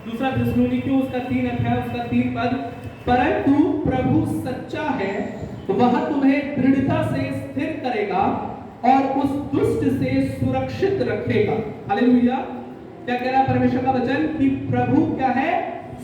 दूसरा थिस्सलुनीकियों उसका 3 अध्याय उसका 3 पद, परंतु प्रभु सच्चा है, वह तुम्हें दृढ़ता से स्थिर करेगा और उस दुष्ट से सुरक्षित रखेगा। हालेलुया। क्या कह रहा है परमेश्वर का वचन कि प्रभु क्या है,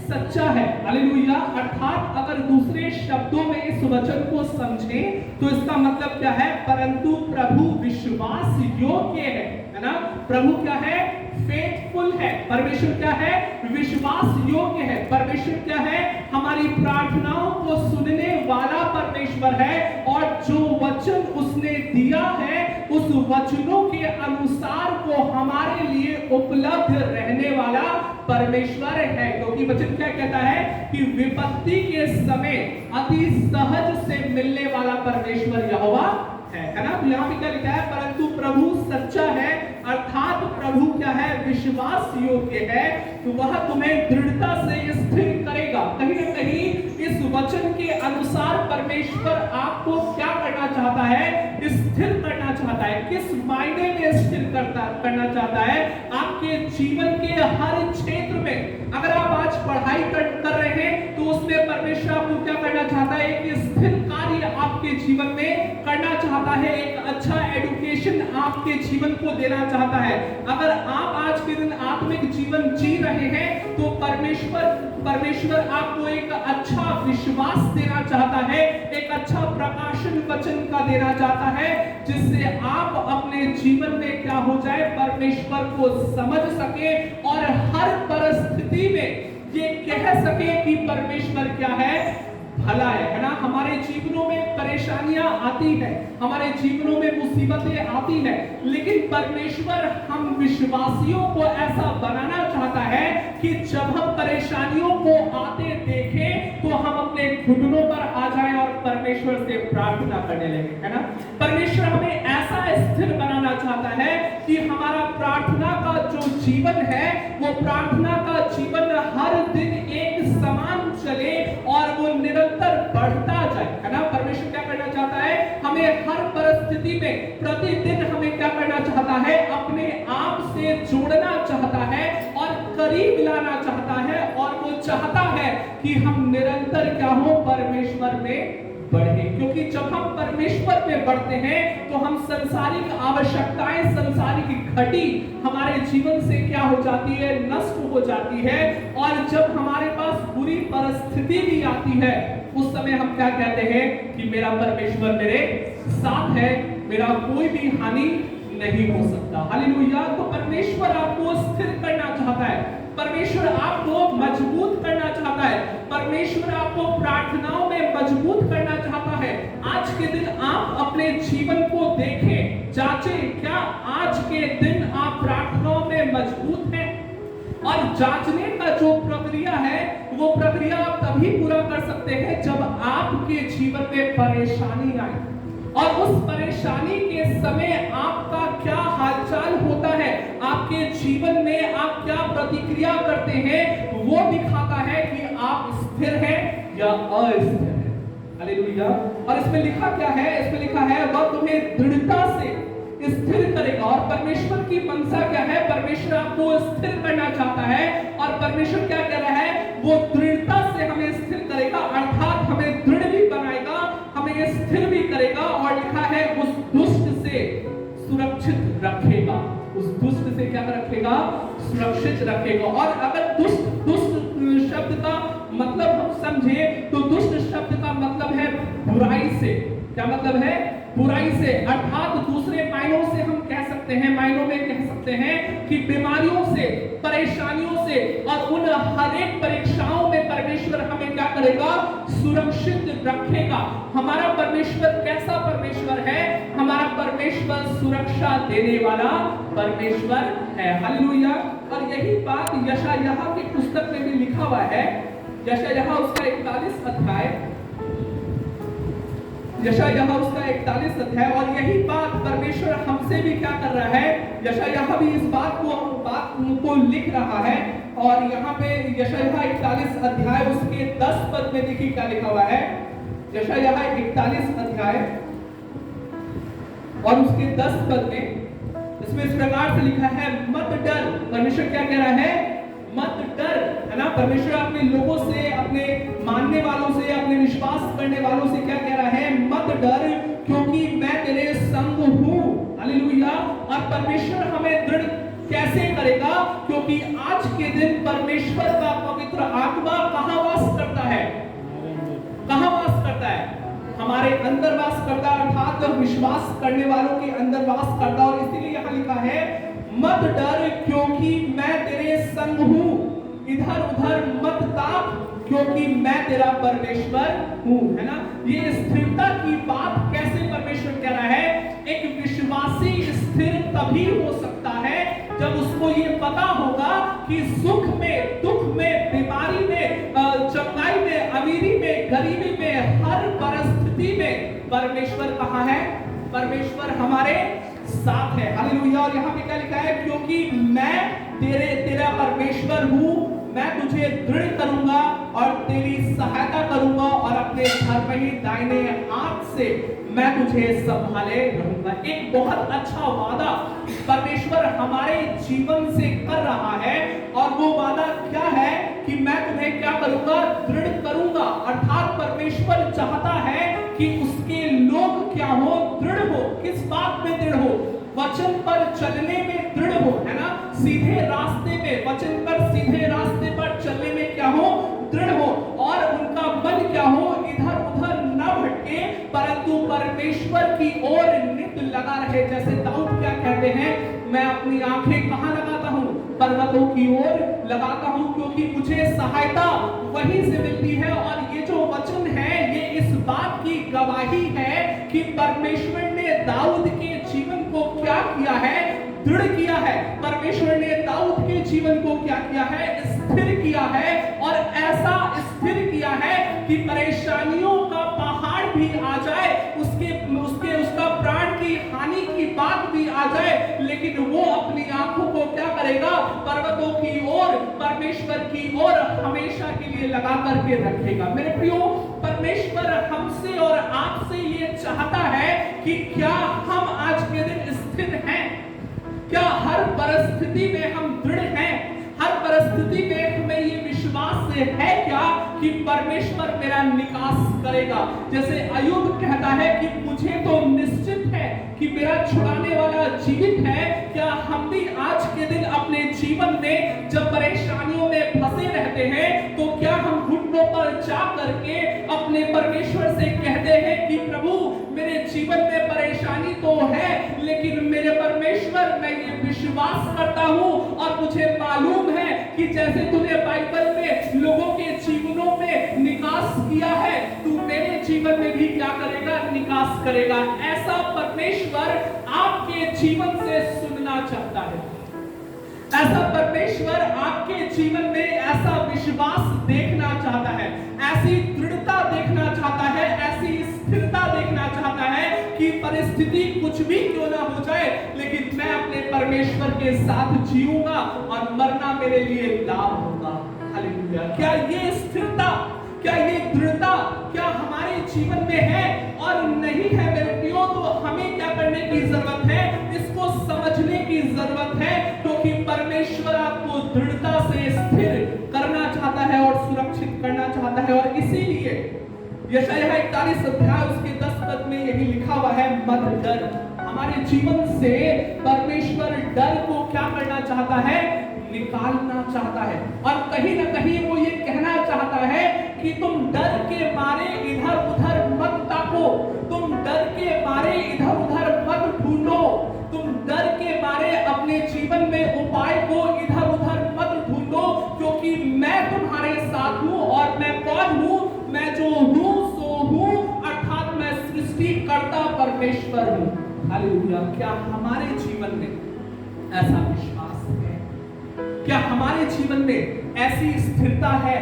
सच्चा है। हालेलुया। अर्थात अगर दूसरे शब्दों में इस वचन को समझें तो इसका मतलब क्या है, परंतु प्रभु विश्वास योग्य है ना। प्रभु क्या है, फेथफुल है। परमेश्वर क्या है, विश्वास योग्य है। परमेश्वर क्या है, हमारी प्रार्थनाओं को सुनने वाला परमेश्वर है, और जो वचन उसने दिया है उस वचनों के अनुसार वो हमारे लिए उपलब्ध रहने वाला परमेश्वर है। क्योंकि वचन क्या कहता है कि विपत्ति के समय अति सहज से मिलने वाला परमेश्वर यहोवा है ना। तो यहाँ पे क्या लिखा है, परंतु प्रभु सच्चा है, अर्थात प्रभु क्या है, विश्वास योग्य है, तो वह तुम्हें दृढ़ता से स्थिर करेगा। कहीं ना कहीं इस वचन के अनुसार परमेश्वर आपको क्या करना चाहता है, स्थिर करना चाहता है। किस मायने में स्थिर करना चाहता है, आपके जीवन के हर क्षेत्र में। अगर आप आज पढ़ाई कर रहे हैं तो उसमें परमेश्वर आपको क्या करना चाहता है, एक स्थिर कार्य आपके जीवन में करना चाहता है, एक अच्छा एजुकेशन आपके जीवन को देना चाहता है। अगर आप आज के दिन आत्मिक जीवन जी रहे हैं तो परमेश्वर आपको एक अच्छा विश्वास देना चाहता है, एक अच्छा प्रकाशन वचन का देना चाहता है, जिससे आप अपने जीवन में क्या हो जाए, परमेश्वर को समझ सके और हर परिस्थिति में ये कह सके कि परमेश्वर क्या है, भला है ना। हमारे जीवनों में परेशानियां आती है, हमारे जीवनों में मुसीबतें आती है, लेकिन परमेश्वर हम विश्वासियों को ऐसा बनाना चाहता है कि जब हम परेशानियों को आते देखें तो हम अपने घुटनों पर आ जाएं और परमेश्वर से प्रार्थना करने लगे, है ना। परमेश्वर हमें ऐसा स्थिर बनाना चाहता है कि हमारा प्रार्थना का जो जीवन है वो प्रार्थना का जीवन हर दिन एक समान चले और वो निरंतर बढ़ता जाए, है ना। परमेश्वर क्या करना चाहता है, हमें हर परिस्थिति में प्रतिदिन हमें क्या करना चाहता है, अपने आप से जोड़ना चाहता है और करीब लाना चाहता है, और वो चाहता है कि हम निरंतर क्या हो, परमेश्वर में बढ़े। क्योंकि जब हम परमेश्वर में बढ़ते हैं तो हम संसारिक आवश्यकताएं, संसारिक घटी हमारे जीवन से क्या हो जाती है, नष्ट हो जाती है। और जब हमारे पास बुरी परिस्थिति भी आती है उस समय हम क्या कहते हैं कि मेरा परमेश्वर मेरे साथ है, मेरा कोई भी हानि नहीं हो सकता। हालेलुया। तो परमेश्वर आपको स्थिर करना चाहता है, परमेश्वर आपको मजबूत करना चाहता है, परमेश्वर आपको प्रार्थनाओं में मजबूत करना चाहता है। आज के दिन आप अपने जीवन को देखें, जांचें, क्या आज के दिन आप प्रार्थनाओं में मजबूत हैं। और जांचने का जो प्रक्रिया है वो प्रक्रिया आप तभी पूरा कर सकते हैं जब आपके जीवन में परेशानी आए, और उस परेशानी के समय आपका क्या हालचाल होता है, आपके जीवन में आप क्या प्रतिक्रिया करते हैं, वो दिखाता है कि आप स्थिर हैं या अस्थिर हैं। हालेलुया। और इसमें लिखा क्या है, इसमें लिखा है वह तुम्हें दृढ़ता से स्थिर करेगा। और परमेश्वर की मनसा क्या है, परमेश्वर आपको स्थिर करना चाहता है, और परमेश्वर क्या कह रहा है, वो दृढ़ता से हमें स्थिर करेगा, अर्थात हमें दृढ़ भी बनाएगा, हमें स्थिर भी करेगा। और लिखा है उस दुष्ट से सुरक्षित रखेगा, उस दुष्ट से क्या रखेगा, सुरक्षित रखेगा। और अगर दुष्ट शब्द का मतलब हम समझे तो दुष्ट शब्द का मतलब है बुराई से। क्या मतलब है, बुराई से, अर्थात दूसरे मायनों से हम कह सकते हैं, मायनों में कह सकते हैं कि बीमारियों से, परेशानियों से और उन हर एक परीक्षाओं में परमेश्वर हमें क्या करेगा, सुरक्षित रखेगा। हमारा परमेश्वर कैसा परमेश्वर है, हमारा परमेश्वर सुरक्षा देने वाला परमेश्वर है। हालेलुया। और यही बात यशायाह की पुस्तक में भी लिखा हुआ है, यशायाह उसका 41 अध्याय, यशायाह उसका 41 अध्याय। और यही बात परमेश्वर हमसे भी क्या कर रहा है, यशायाह भी इस बात को लिख रहा है। और यहाँ पे यशायाह 41 अध्याय उसके 10 पद में देखिए क्या लिखा हुआ है, यशायाह 41 अध्याय और उसके 10 पद में इसमें इस प्रकार से लिखा है, मत डर। परमेश्वर क्या कह रहा है, मत डर, है ना। परमेश्वर अपने लोगों से, अपने मानने वालों से, अपने विश्वास करने वालों से क्या कह रहा है? मत डर, क्योंकि मैं तेरे संग हूं। हालेलुया। और परमेश्वर हमें दृढ़ कैसे करेगा? क्योंकि आज के दिन परमेश्वर का पवित्र आत्मा कहां वास करता है? कहां वास करता है? हमारे अंदर वास करता है, अर्थात विश्वास करने वालों के अंदर वास करता है। और इसीलिए यहां लिखा है मत डर, क्योंकि मैं तेरे संग हूं। इधर उधर मत ताप, क्योंकि मैं तेरा परमेश्वर हूं, है ना। ये स्थिरता की बात कैसे परमेश्वर कह रहा है? एक विश्वासी स्थिर तभी हो सकता है जब उसको ये पता होगा कि सुख में, दुख में, बीमारी में, चंगाई में, अमीरी में, गरीबी में, हर परिस्थिति में परमेश्वर कहां है? परमेश्वर हमारे साथ है। हालेलुया। और यहाँ पे क्या लिखा है? क्योंकि मैं तेरा परमेश्वर हूं, मैं तुझे दृढ़ करूंगा और तेरी सहायता करूंगा और अपने धर्म ही दाहिने हाथ से मैं तुझे संभाले रहूंगा। एक बहुत अच्छा वादा परमेश्वर हमारे जीवन से कर रहा है, और वो वादा क्या है? कि मैं तुम्हें क्या करूंगा? दृढ़ करूंगा। अर्थात परमेश्वर चाहता है कि उसके लोग क्या हो? दृढ़ हो। किस बात में दृढ़ हो? वचन पर चलने में दृढ़ हो, है ना। सीधे रास्ते में, वचन पर सीधे रास्ते पर चलने में क्या हो? दृढ़ हो। और उनका मन क्या हो? इधर उधर न भटके, परंतु परमेश्वर की ओर नित लगा रहे। जैसे दाऊद क्या कहते हैं? मैं अपनी आंखें कहां लगाता हूं? पर्वतों की ओर लगाता हूं, क्योंकि मुझे सहायता वहीं से मिलती है। और ये जो वचन है, ये इस बात की गवाही है कि परमेश्वर ने दाऊद के जीवन को क्या किया है? दृढ़ किया है। परमेश्वर ने दाऊद के जीवन को क्या किया है? स्थिर किया है। और ऐसा स्थिर किया है कि परेशानियों का पहाड़ भी आ जाए, उसका प्राण की हानि की बात भी आ जाए, लेकिन वो अपनी आंखों को क्या करेगा? पर्वतों की ओर, परमेश्वर की ओर हमेशा के लिए लगा करके रखेगा। मेरे प्रियो, परमेश्वर हमसे और आपसे ये चाहता है कि क्या हम आज के दिन स्थिर हैं? क्या हर परिस्थिति में हम दृढ़ हैं? हर परिस्थिति में हमें ये विश्वास है क्या कि परमेश्वर मेरा निकास करेगा? जैसे अय्यूब कहता है कि मुझे तो निश्चित है कि मेरा छुड़ाने वाला जीवित है। क्या हम भी आज के दिन अपने जीवन में जब परेशानियों में फंसे रहते हैं, तो क्या हम घुटनों पर जा करके अपने परमेश्वर से कहते हैं कि प्रभु, मेरे जीवन में परेशानी तो है, लेकिन मेरे परमेश्वर, मैं ये विश्वास करता हूं और मुझे मालूम है कि जैसे तूने बाइबल में लोगों के जीवनों में निकास किया है, तू मेरे जीवन में भी क्या करेगा? निकास करेगा। ऐसा परमेश्वर आपके जीवन से सुनना चाहता है। ऐसा परमेश्वर आपके जीवन में ऐसा विश्वास देखना चाहता है, ऐसी दृढ़ता देखना चाहता है, ऐसी स्थिरता देखना चाहता है कि परिस्थिति कुछ भी क्यों ना हो जाए, लेकिन मैं अपने परमेश्वर के साथ जीऊंगा और मरना मेरे लिए लाभ होगा। हालेलुया। क्या ये स्थिरता, क्या ये दृढ़ता क्या हमारे जीवन में है? और नहीं है मेरे प्रियो, तो हमें क्या करने की जरूरत है? इसको समझने की जरूरत है, क्योंकि परमेश्वर आपको दृढ़ता से स्थिर करना चाहता है और सुरक्षित करना चाहता है। और इसीलिए यशायाह 41 अध्याय उसके 10 पद में यही लिखा हुआ है, मत डर। हमारे जीवन से परमेश्वर डर को क्या करना चाहता है? निकालना चाहता है। और कहीं ना कहीं वो ये कहना चाहता है कि तुम डर के मारे इधर उधर मत ताको, तुम डर के मारे इधर उधर मत ढूंढो, तुम डर के मारे अपने जीवन में उपाय को इधर उधर मत ढूंढो, क्योंकि मैं तुम्हारे साथ हूं। और मैं कौन हूं? मैं जो हूं सो हूं, अर्थात मैं सृष्टिकर्ता परमेश्वर हूं। हालेलुया। क्या हमारे जीवन में ऐसा विश्वास है? क्या हमारे जीवन में ऐसी स्थिरता है?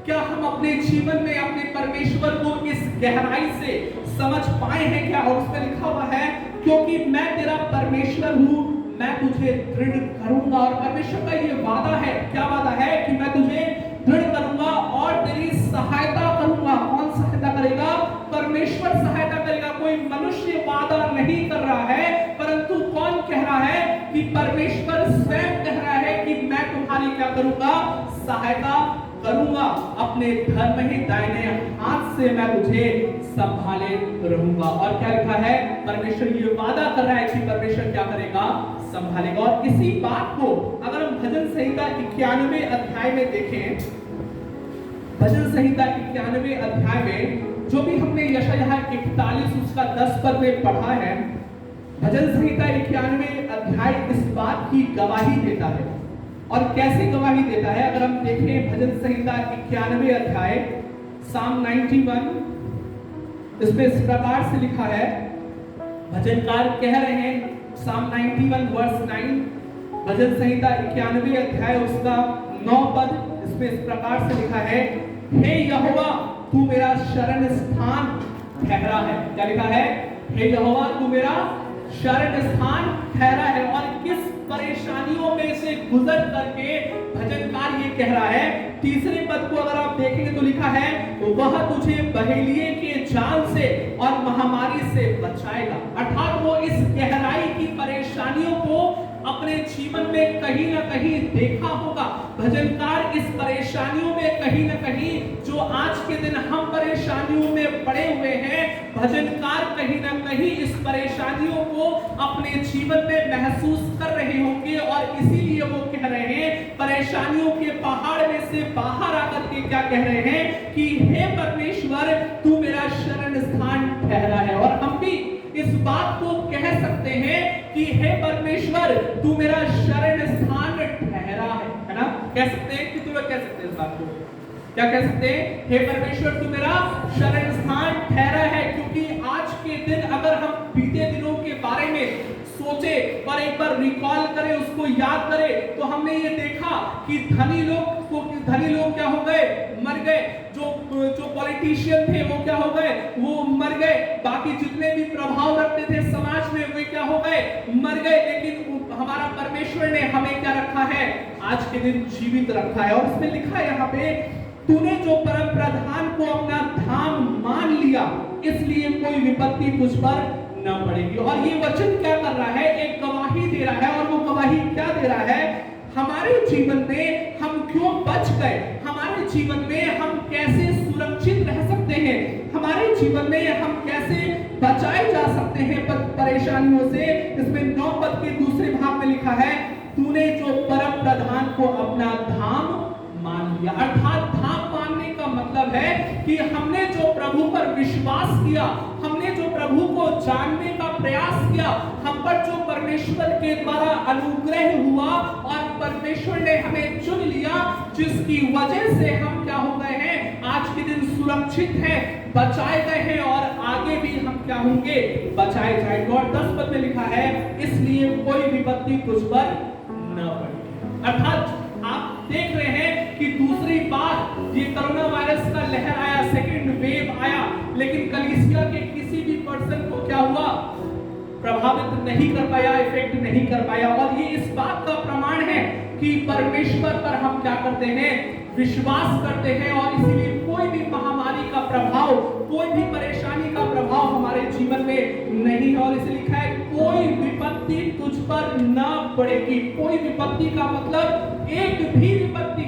क्या हम अपने जीवन में अपने परमेश्वर को इस गहराई से समझ पाए हैं क्या? और उसमें लिखा हुआ है, क्योंकि मैं तेरा परमेश्वर हूं, मैं तुझे दृढ़ करूंगा। और परमेश्वर का ये वादा है। क्या वादा है? कि मैं तुझे दृढ़ करूंगा और तेरी सहायता करूंगा। कौन सहायता करेगा? परमेश्वर सहायता करेगा। कोई मनुष्य वादा नहीं कर रहा है, परंतु कौन कह रहा है? कि परमेश्वर स्वयं कह रहा है कि मैं तुम्हारी क्या करूंगा, सहायता करूंगा, अपने धर्म ही दाहिने हाथ से मैं तुझे संभाले रहूंगा। और क्या लिखा है, परमेश्वर ये वादा कर रहा है कि परमेश्वर क्या करेगा, संभालेगा। और इसी बात को अगर हम भजन संहिता 91 अध्याय में देखें, भजन संहिता 91 अध्याय में जो भी हमने यशायाह 41 उसका 10 पद में पढ़ा है, भजन संहिता 91 अध्याय इस बात की गवाही देता है। और कैसे गवाही देता है, अगर हम देखें भजन संहिता 91 अध्याय साम 91, इसमें इस प्रकार से लिखा है, भजनकार कह रहे हैं साम 91 वर्स 9, भजन संहिता 91 अध्याय उसका 9 पद, इसमें इस प्रकार से लिखा है, हे यहोवा तू मेरा शरण स्थान ठहरा है। क्या लिखा है, हे यहोवा तू मेरा शरण स्थान ठहरा है। और किस परेशानियों में से गुजर करके भजनकार ये कह रहा है, तीसरे पद को अगर आप देखेंगे तो लिखा है, वह तुझे बहेलिए के जाल से और महामारी से बचाएगा। अर्थात वो इस गहराई की परेशानियों को अपने जीवन में कहीं ना कहीं देखा होगा। भजनकार इस परेशानियों में कहीं ना कहीं, जो आज के दिन हम परेशानियों में पड़े हुए हैं, भजनकार कहीं ना कहीं इस परेशानियों को अपने जीवन में महसूस कर रहे होंगे। और इसीलिए वो कह रहे हैं, परेशानियों के पहाड़ में से बाहर आकर के क्या कह रहे हैं कि हे परमेश्वर तू मेरा शरण स्थान ठहरा है। और हम भी इस बात को कह सकते हैं कि हे परमेश्वर तू मेरा शरण स्थान ठहरा है ना। कह सकते हैं कि तू कह सकते हैं इस बात को, क्या कह सकते हैं, हे परमेश्वर तू मेरा शरण स्थान ठहरा है। क्योंकि आज के दिन अगर हम बीते दिनों के बारे में सोचे और एक बार रिकॉल करें, उसको याद करें, तो हमने ये देखा कि धनी लोग क्या हो गए, मर गए। जो पॉलिटिशियन थे वो क्या हो गए, वो मर गए। बाकी जितने भी प्रभाव रखते थे समाज में वे क्या हो गए, मर गए। लेकिन हमारा परमेश्वर ने हमें क्या रखा है, आज के दिन जीवित रखा है। और इसमें लिखा है यहाँ पे, तूने जो परम प्रधान को अपना धाम मान लिया, इसलिए कोई विपत्ति तुझ पर न पड़ेगी। और ये वचन क्या कर रहा है, एक गवाही दे रहा है। और वो गवाही क्या दे रहा है, हमारे जीवन में हम क्यों बच गए, हमारे जीवन में हम कैसे सुरक्षित रह सकते हैं, हमारे जीवन में हम कैसे बचाए जा सकते हैं परेशानियों से। इसमें 9 पद के दूसरे भाग में लिखा है, तूने जो परम प्रधान को अपना धाम मान लिया। अर्थात धाम मानने का मतलब है कि हमने जो प्रभु पर विश्वास किया, हमने जो प्रभु को जानने का प्रयास किया, हम पर जो परमेश्वर के द्वारा अनुग्रह हुआ और परमेश्वर ने हमें चुन लिया, जिसकी वजह से हम क्या हो गए हैं, आज के दिन सुरक्षित हैं, बचाए गए हैं और आगे भी हम क्या होंगे, बचाए जाएंगे। और 10 पद में लिखा है, इसलिए कोई विपत्ति तुझ पर न पड़े। अर्थात आप देख रहे हैं कि दूसरी बार ये कोरोना वायरस का लहर आया, सेकेंड वेव आया, लेकिन कलीसिया के किसी भी पर्सन को क्या हुआ, प्रभावित नहीं कर पाया, इफेक्ट नहीं कर पाया। और ये इस बात का प्रमाण है कि परमेश्वर पर हम क्या करते हैं, विश्वास करते हैं। और इसीलिए कोई भी महामारी का प्रभाव, कोई भी परेशानी का प्रभाव हमारे जीवन में नहीं है। और इसे लिखा है, कोई विपत्ति तुझ पर न पड़ेगी। कोई विपत्ति का मतलब एक भी विपत्ति,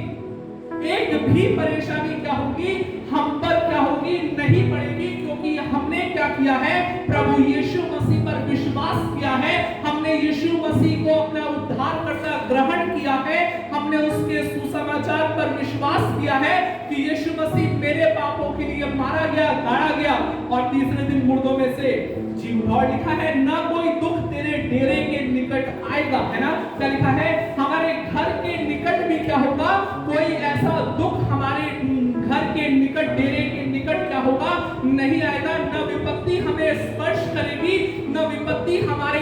एक भी परेशानी क्या होगी, हम पर क्या होगी, नहीं पड़ेगी। क्योंकि हमने क्या किया है, प्रभु यीशु मसीह पर विश्वास किया है, हमने यीशु मसीह को अपना उद्धारकर्ता ग्रहण किया है, हमने उसके सुसमाचार पर विश्वास किया है कि यीशु मसीह मेरे पापों के लिए मारा गया, गाड़ा गया और तीसरे दिन मुर्दों में से जी उठा। और लिखा है, ना कोई दुख तेरे डेरे के निकट आएगा, है ना। क्या लिखा है, हमारे घर के निकट भी क्या होगा, कोई ऐसा दुख हमारे घर के निकट, डेरे के निकट क्या होगा, नहीं आएगा। न विपत्ति हमें स्पर्श करेगी, न विपत्ति हमारे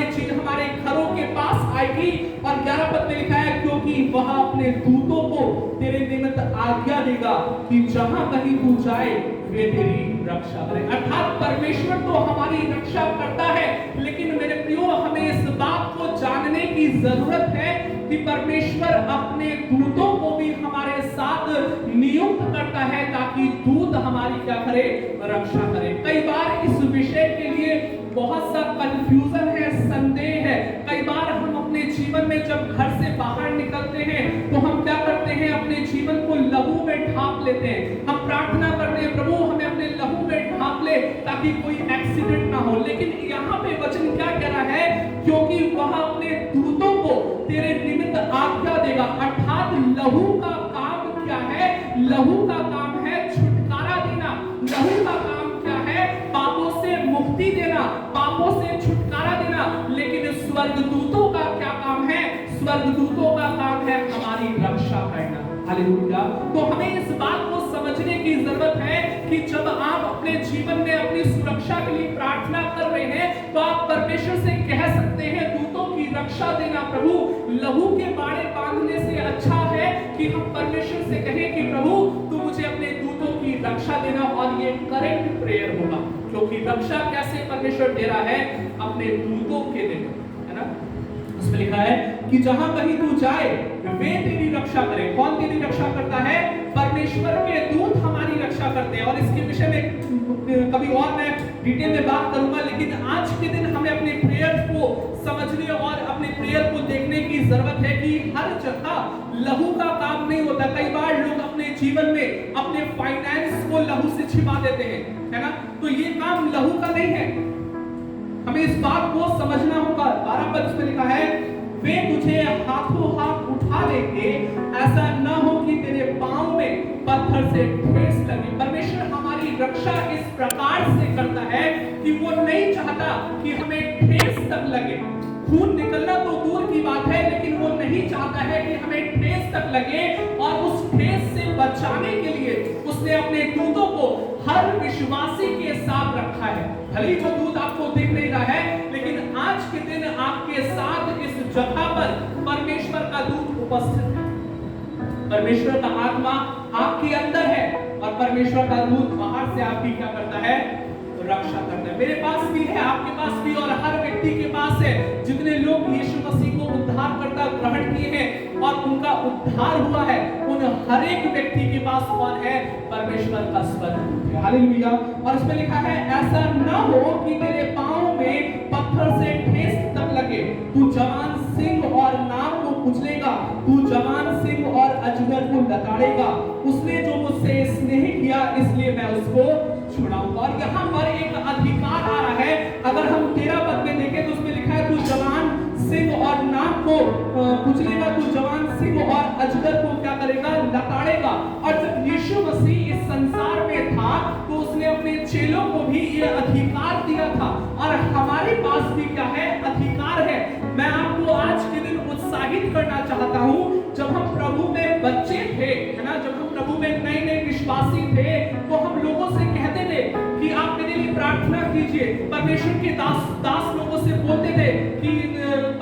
घरों के पास आएगी। और 11 पद में लिखा है, क्योंकि वह अपने दूतों को तेरे निमित्त आज्ञा देगा कि जहां कहीं तू जाए वे तेरी रक्षा करें। अर्थात परमेश्वर तो हमारी रक्षा करता है, लेकिन मेरे प्रियो हमें इस बात को जानने की जरूरत है कि परमेश्वर अपने दूतों को भी हमारे साथ नियुक्त करता है ताकि दूत हमारी क्या करे, रक्षा करे। कई बार इस विषय के लिए बहुत सा कंफ्यूजन है, संदेह है। कई बार हम अपने जीवन में जब घर से बाहर निकलते हैं तो हम क्या करते हैं अपने जीवन को लहू में ढांप लेते हैं। हम प्रार्थना करते हैं प्रभु हमें अपने लहू में ढांप ले ताकि कोई एक्सीडेंट ना हो, लेकिन यहाँ पे वचन क्या कह रहा है, क्योंकि वह अपने दूतों को तेरे निमित्त आज्ञा देगा। अर्थात लहू का काम क्या है? लहू का काम है छुटकारा देना। लहू का काम क्या है? पापों से मुक्ति देना, पापों से छुटकारा देना। लेकिन स्वर्गदूतों का क्या काम है? स्वर्गदूतों का काम है हमारी रक्षा करना। हालेलुया। तो हमें इस बात को समझने की जरूरत है कि जब आप अपने जीवन में अपनी सुरक्षा के लिए प्रार्थना कर रहे हैं तो आप परमेश्वर से कह सकते हैं दूतों की रक्षा देना प्रभु। लहू के बाड़े बांधने से अच्छा है कि हम परमेश्वर से कहें कि प्रभु तू मुझे अपने दूतों की रक्षा देना, और ये करेक्ट प्रेयर होगा, क्योंकि रक्षा कैसे परमेश्वर दे रहा है? अपने दूतों के देना, है ना। उसमें लिखा है कि जहां कहीं तू जाए वे तेरी रक्षा करें। कौन तेरी रक्षा करता है? परमेश्वर के दूत हमारी रक्षा करते हैं। और इसके विषय में कभी और मैं डिटेल में बात करूंगा, लेकिन आज के दिन हमें अपने प्रेयर को समझने और अपने प्रेयर को देखने की जरूरत है कि हर जगह लहू का काम नहीं होता। कई बार लोग अपने जीवन में अपने फाइनेंस को लहू से छिपा देते हैं, है ना। तो ये काम लहू का नहीं है, हमें इस बात को समझना होगा। 12 पद में लिखा है वे तुझे हाथों हाथ उठा लेंगे, ऐसा न हो कि तेरे पांव में पत्थर से ठेस लगे। परमेश्वर हमारी रक्षा इस प्रकार से करता है कि वो नहीं चाहता कि हमें ठेस तक लगे। खून निकलना तो दूर की बात है, लेकिन वो नहीं चाहता है कि हमें ठेस तक लगे। और उस ठेस से बचाने के लिए उसने अपने दूतों को हर विश्वासी के साथ रखा है। भले जो दूत आपको दिख नहीं रहा है, लेकिन आज के दिन आपके साथ इस जगह पर परमेश्वर का दूत उपस्थित है। परमेश्वर का आत्मा आपके अंदर है और परमेश्वर का दूत बाहर से आपकी क्या करता है? रक्षा करता है। मेरे पास भी है, आपके पास भी, और हर व्यक्ति के पास है। जितने लोग यीशु मसीह को उद्धारकर्ता ग्रहण किए हैं और उनका उद्धार हुआ है, उन हर एक व्यक्ति के पास कौन है? परमेश्वर का स्वरूप है। हालेलुया। और इसमें लिखा है ऐसा न हो कि तेरे पांव में पत्थर से ठेस तक लगे। तू जवान सिंह और नाग को कुचलेगा, तू जवान सिंह और अजगर को लताड़ेगा। उसने जो मुझसे स्नेह किया इसलिए मैं उसको छुड़ाऊंगा। और यहाँ पर एक अधिकार आ रहा है। अगर हम 13 पद में देखें तो उसमें लिखा है तू जवान सिंह और नाग को कुचलेगा, तू जवान सिंह और अजगर को क्या करेगा? लताड़ेगा। और जब यीशु मसीह इस संसार में था तो उसने अपने चेलों को भी ये अधिकार दिया था, और हमारे पास भी क्या है? अधिकार है। मैं आपको आज के दिन उत्साहित करना चाहता हूँ। जब हम प्रभु में बच्चे थे, है ना, जब हम प्रभु में नए नए विश्वासी थे, तो हम लोगों से कहते थे कि आप मेरे लिए प्रार्थना कीजिए। परमेश्वर के दास लोगों से बोलते थे कि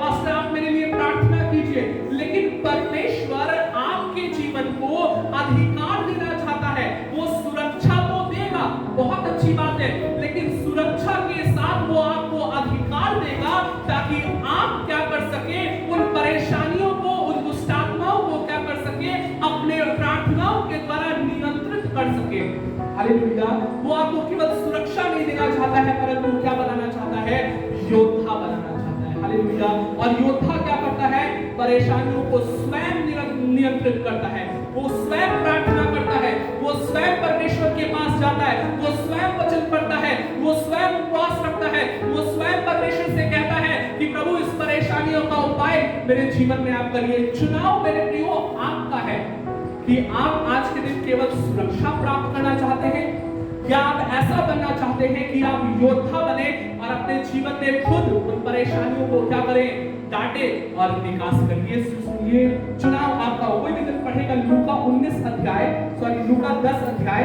पास्टर आप मेरे लिए प्रार्थना कीजिए। लेकिन परमेश्वर आपके जीवन को अधिकार देना चाहता है। वो सुरक्षा तो देगा, बहुत अच्छी बात है, लेकिन सुरक्षा के साथ वो आपको अधिकार देगा ताकि आप क्या कर सके? उन परेशानियों को, उन दुष्ट आत्माओं को क्या कर सके? अपने प्रार्थनाओं के द्वारा नियंत्रित कर सके। हालेलुया। वो आपको केवल सुरक्षा नहीं देना चाहता है, परंतु क्या बनाना चाहता है? योद्धा बनाना चाहता है। हालेलुया। और योद्धा क्या करता है? परेशानियों को स्वयं नियंत्रित करता है। वो स्वयं प्रार्थना करता है, वो स्वयं परमेश्वर के पास जाता है, वो स्वयं वचन पढ़ता है, वो स्वयं उपवास रखता है, वो स्वयं परमेश्वर से कहता है कि प्रभु इस परेशानियों का उपाय मेरे जीवन में आप करिए। चुनाव मेरे प्रियो आपका है कि आप आज के दिन केवल सुरक्षा प्राप्त करना चाहते हैं, क्या आप ऐसा बनना चाहते हैं कि आप योद्धा बने और अपने जीवन में खुद उन परेशानियों को क्या करें? डांटे और निकास करिए। ये चुनाव आपका। कोई भी पढ़ेगा लूका 19 अध्याय, सॉरी लूका 10 अध्याय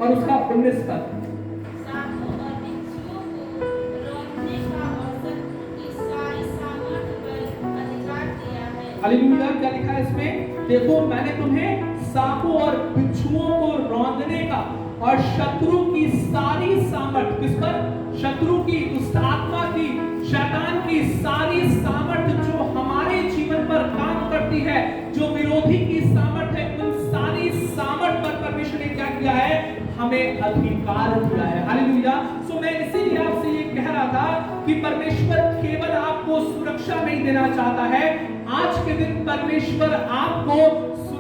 और उसका 19 पद। हालेलुया। क्या लिखा है इसमें? देखो मैंने तुम्हें सांपों और बिच्छुओं को रौंदने का और शत्रु की सारी सामर्थ, किस पर? शत्रु की, दुष्ट आत्मा की, शैतान की सारी सामर्थ जो हमारे जीवन पर काम करती है, जो विरोधी की सामर्थ है, उन सारी सामर्थ पर परमेश्वर ने क्या किया है? हमें अधिकार दिया है। हालेलुया। सो मैं इसीलिए आपसे ये कह रहा था कि परमेश्वर केवल आपको सुरक्षा नहीं देना चाहता है, आज के दिन परमेश्वर आपको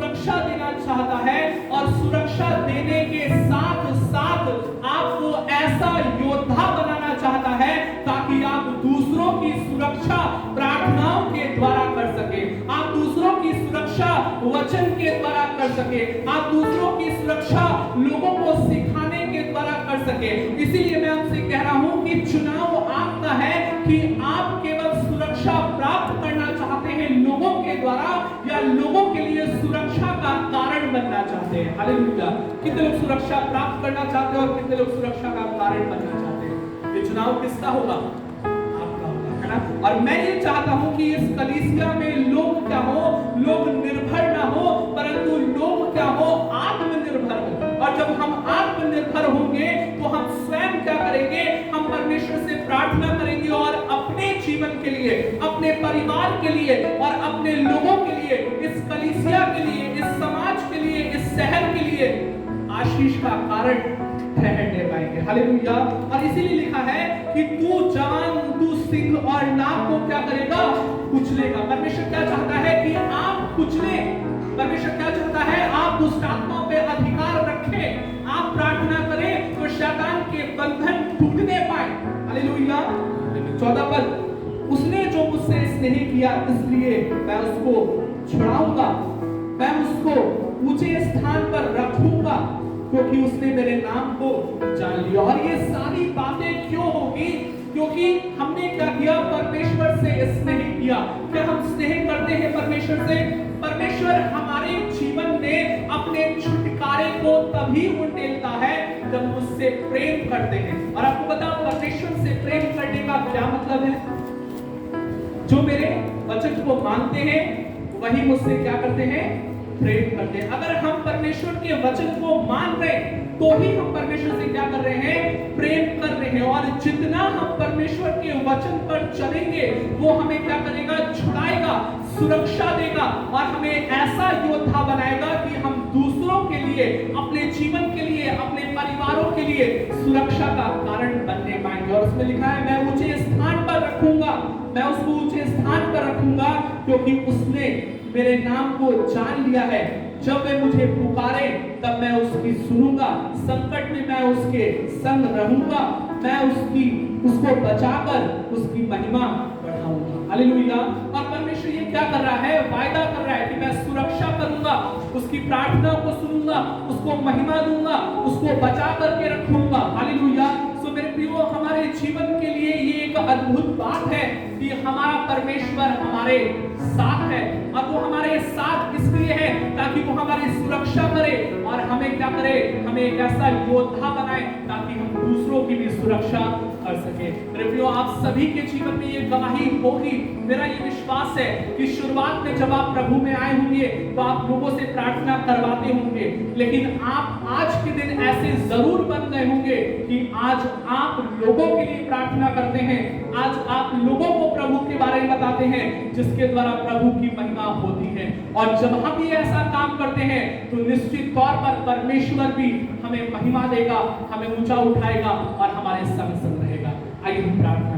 सुरक्षा देना चाहता है और सुरक्षा देने के साथ साथ आपको ऐसा योद्धा बनाना चाहता है ताकि आप दूसरों की सुरक्षा प्रार्थनाओं के द्वारा कर सके, आप दूसरों की सुरक्षा वचन के द्वारा कर सके, आप दूसरों की सुरक्षा लोगों को सिखाने के द्वारा कर सके। इसीलिए मैं आपसे कह रहा हूं कि चुनाव आपका है कि आप केवल सुरक्षा प्राप्त करना चाहते हैं लोगों के द्वारा या लोगों के लिए सुरक्षा का कारण बनना चाहते हैं। हालेलुया। कितने लोग सुरक्षा प्राप्त करना चाहते हैं और कितने लोग सुरक्षा का कारण बनना चाहते हैं? ये चुनाव किसका होगा? आपका होगा, है ना? और मैं ये चाहता हूं कि इस कलीसिया में लोग क्या हो, लोग निर्भर ना हो, परंतु लोग क्या हो, आत्मनिर्भर हो। और जब हम आत्मनिर्भर होंगे तो हम स्वयं क्या करेंगे? हम परमेश्वर से प्रार्थना करेंगे और अपने जीवन के लिए, अपने परिवार के लिए और अपने लोगों के लिए, इस कलीसिया के लिए, इस समाज के लिए, इस शहर के लिए आशीष का कारण ठहरने पाएंगे। हालेलुया। और इसीलिए लिखा है कि तू जवान, तू सिंह और नाग को क्या करेगा? कुचलेगा। परमेश्वर क्या चाहता है कि आप कुचले। परमेश्वर क्या चाहता है? आप दुष्ट आत्माओं पे अधिकार रखें, आप प्रार्थना करें तो शैतान के बंधन टूटने पाए। हालेलुया। 14 पद, उसने जो मुझसे स्नेह किया इसलिए मैं उसको छुड़ाऊंगा, मैं उसको ऊंचे स्थान पर रखूंगा क्योंकि उसने मेरे नाम को जान लिया। और ये सारी बातें क्यों होगी? क्योंकि हमने क्या किया? परमेश्वर से स्नेह किया। क्या हम स्नेह करते हैं परमेश्वर से? परमेश्वर हमारे जीवन में अपने छुटकारे को तभी उंडेलता है जब हम उससे प्रेम करते हैं। और आपको बताओ परमेश्वर से प्रेम करने का क्या मतलब है? जो मेरे वचन को मानते हैं वही मुझसे क्या करते हैं? प्रेम करते हैं। अगर हम परमेश्वर के वचन को मान रहे हैं तो ही हम परमेश्वर से क्या कर रहे हैं? प्रेम कर रहे हैं। और जितना हम परमेश्वर के वचन पर चलेंगे वो हमें क्या करेगा? छुड़ाएगा, सुरक्षा देगा और हमें ऐसा योद्धा बनाएगा कि हम दूसरों के लिए, अपने जीवन के लिए, अपने परिवारों के लिए सुरक्षा का कारण बनने पाएंगे। और उसमें लिखा है मैं ऊंचे स्थान पर रखूंगा, मैं उसको ऊंचे स्थान पर रखूंगा क्योंकि उसने मेरे नाम को जान लिया है। जब वे मुझे पुकारे तब मैं उसकी सुनूंगा, संकट में मैं उसके संग रहूंगा, मैं उसको बचाकर उसकी महिमा बढ़ाऊंगा। हालेलुया। और परमेश्वर ये क्या कर रहा है? वायदा कर रहा है कि मैं सुरक्षा करूंगा, उसकी प्रार्थना को सुनूंगा, उसको महिमा दूंगा, उसको बचा करके रखूंगा। हालेलुया। सो मेरे प्रियो, हमारे जीवन के लिए ये एक अद्भुत बात है कि हमारा परमेश्वर हमारे साथ है। और वो हमारे साथ इसलिए है ताकि वो हमारी सुरक्षा करे और हमें क्या करे? हमें एक ऐसा योद्धा बनाए ताकि हम दूसरों की भी सुरक्षा कर सके। मेरे प्रियो, आप सभी के जीवन में ये गवाही होगी। मेरा ये विश्वास है कि शुरुआत में जब आप प्रभु में आए होंगे तो आप लोगों से प्रार्थना करवाते होंगे, लेकिन आप आज के दिन ऐसे जरूर बन गए होंगे कि आज आप लोगों के लिए प्रार्थना करते हैं, आज आप लोगों को प्रभु के बारे में बताते हैं जिसके द्वारा प्रभु की महिमा होती है। और जब हम ये ऐसा काम करते हैं तो निश्चित तौर पर परमेश्वर भी हमें महिमा देगा, हमें ऊंचा उठाएगा और हमारे संग संग रहेगा। आइए हम प्रार्थना